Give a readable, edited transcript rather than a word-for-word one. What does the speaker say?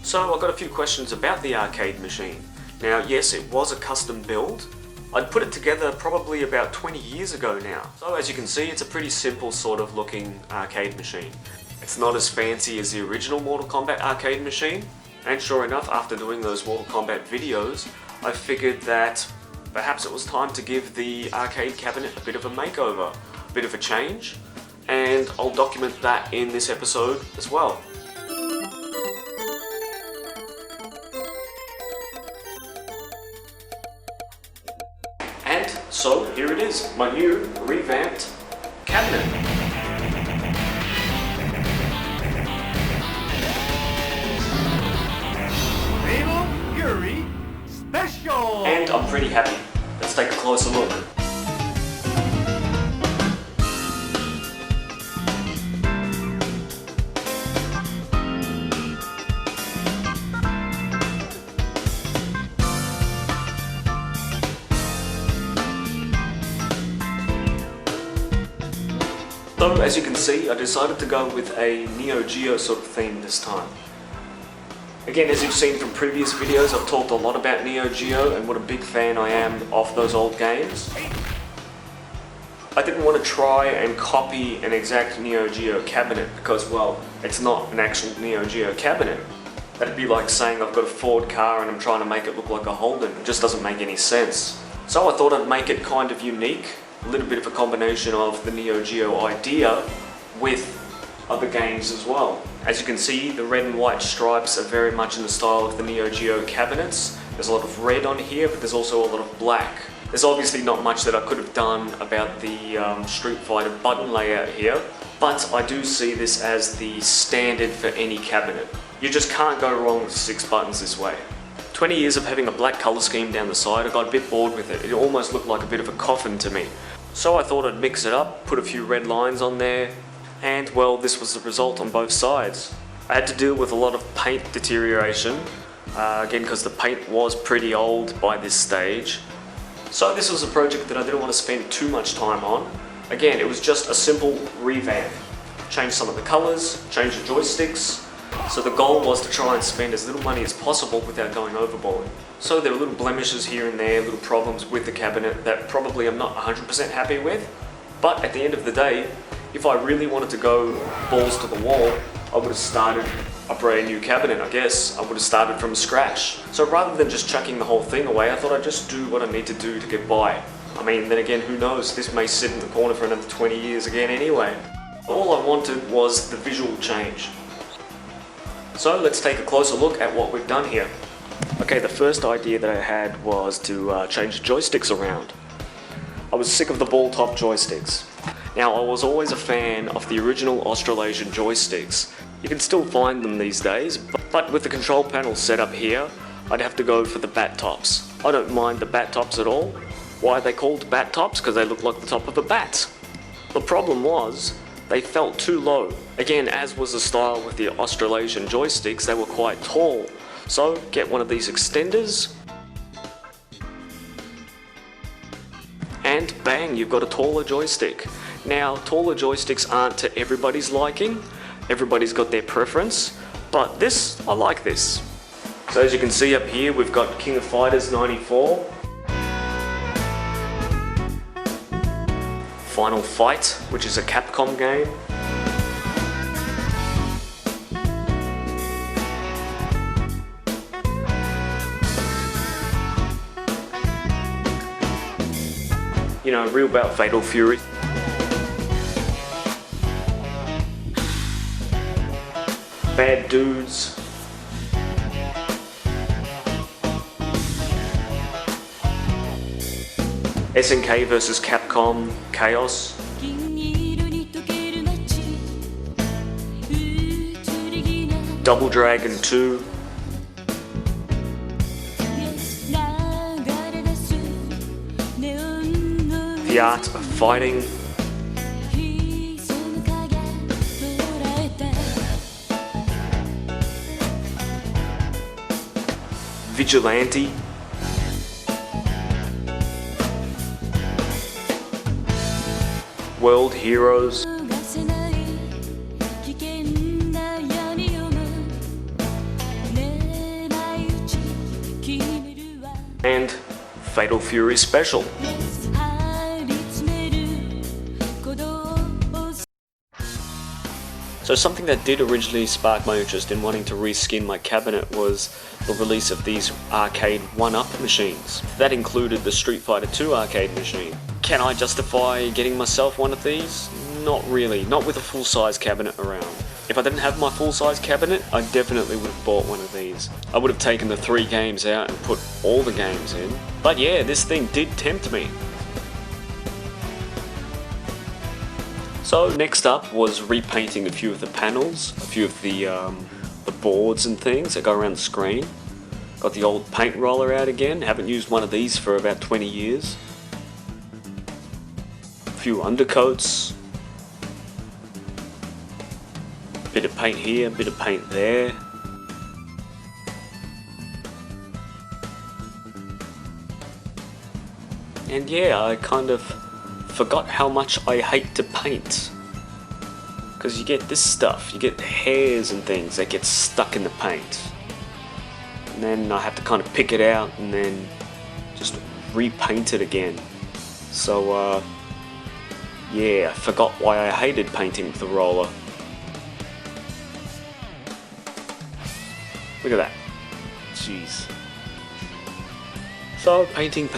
So I got a few questions about the arcade machine. Now yes, it was a custom build. I'd put it together probably about 20 years ago now. So as you can see, it's a pretty simple sort of looking arcade machine. It's not as fancy as the original Mortal Kombat arcade machine. And sure enough, after doing those Mortal Kombat videos, I figured that perhaps it was time to give the arcade cabinet a bit of a makeover, a bit of a change, and I'll document that in this episode as well. And so here it is, my new revamped cabinet. Special! And I'm pretty happy. Let's take a closer look. So as you can see, I decided to go with a Neo Geo sort of theme this time. Again, as you've seen from previous videos, I've talked a lot about Neo Geo and what a big fan I am of those old games. I didn't want to try and copy an exact Neo Geo cabinet because, well, it's not an actual Neo Geo cabinet. That'd be like saying I've got a Ford car and I'm trying to make it look like a Holden. It just doesn't make any sense. So I thought I'd make it kind of unique, a little bit of a combination of the Neo Geo idea with other games as well. As you can see, the red and white stripes are very much in the style of the Neo Geo cabinets. There's a lot of red on here, but there's also a lot of black. There's obviously not much that I could have done about the Street Fighter button layout here, but I do see this as the standard for any cabinet. You just can't go wrong with 6 buttons this way. 20 years of having a black colour scheme down the side, I got a bit bored with it. It almost looked like a bit of a coffin to me. So I thought I'd mix it up, put a few red lines on there, and well, this was the result on both sides. I had to deal with a lot of paint deterioration, again because the paint was pretty old by this stage. So this was a project that I didn't want to spend too much time on. Again, it was just a simple revamp. Change some of the colours, change the joysticks. So the goal was to try and spend as little money as possible without going overboard. So there were little blemishes here and there, little problems with the cabinet that probably I'm not 100% happy with. But at the end of the day, if I really wanted to go balls to the wall, I would have started a brand new cabinet, I guess. I would have started from scratch. So rather than just chucking the whole thing away, I thought I'd just do what I need to do to get by. I mean, then again, who knows? This may sit in the corner for another 20 years again anyway. All I wanted was the visual change. So let's take a closer look at what we've done here. Okay, the first idea that I had was to change the joysticks around. I was sick of the ball top joysticks. Now, I was always a fan of the original Australasian joysticks. You can still find them these days, but with the control panel set up here, I'd have to go for the bat tops. I don't mind the bat tops at all. Why are they called bat tops? Because they look like the top of a bat. The problem was, they felt too low. Again, as was the style with the Australasian joysticks, they were quite tall. So, get one of these extenders, and bang, you've got a taller joystick. Now, taller joysticks aren't to everybody's liking. Everybody's got their preference, but this, I like this. So as you can see up here, we've got King of Fighters 94. Final Fight, which is a Capcom game. You know, Real Bout Fatal Fury. Bad Dudes. SNK vs Capcom Chaos. Double Dragon 2. The Art of Fighting. Vigilante. World Heroes. and Fatal Fury Special. So something that did originally spark my interest in wanting to reskin my cabinet was the release of these arcade 1-up machines. That included the Street Fighter 2 arcade machine. Can I justify getting myself one of these? Not really, not with a full-size cabinet around. If I didn't have my full-size cabinet, I definitely would have bought one of these. I would have taken the 3 games out and put all the games in. But yeah, this thing did tempt me. So next up was repainting a few of the panels, a few of the boards and things that go around the screen. Got the old paint roller out again, haven't used one of these for about 20 years. A few undercoats. Bit of paint here, bit of paint there. And yeah, I kind of forgot how much I hate to paint. Because you get this stuff, you get hairs and things that get stuck in the paint. And then I have to kind of pick it out and then just repaint it again. So yeah, I forgot why I hated painting with the roller. Look at that. Jeez. So painting.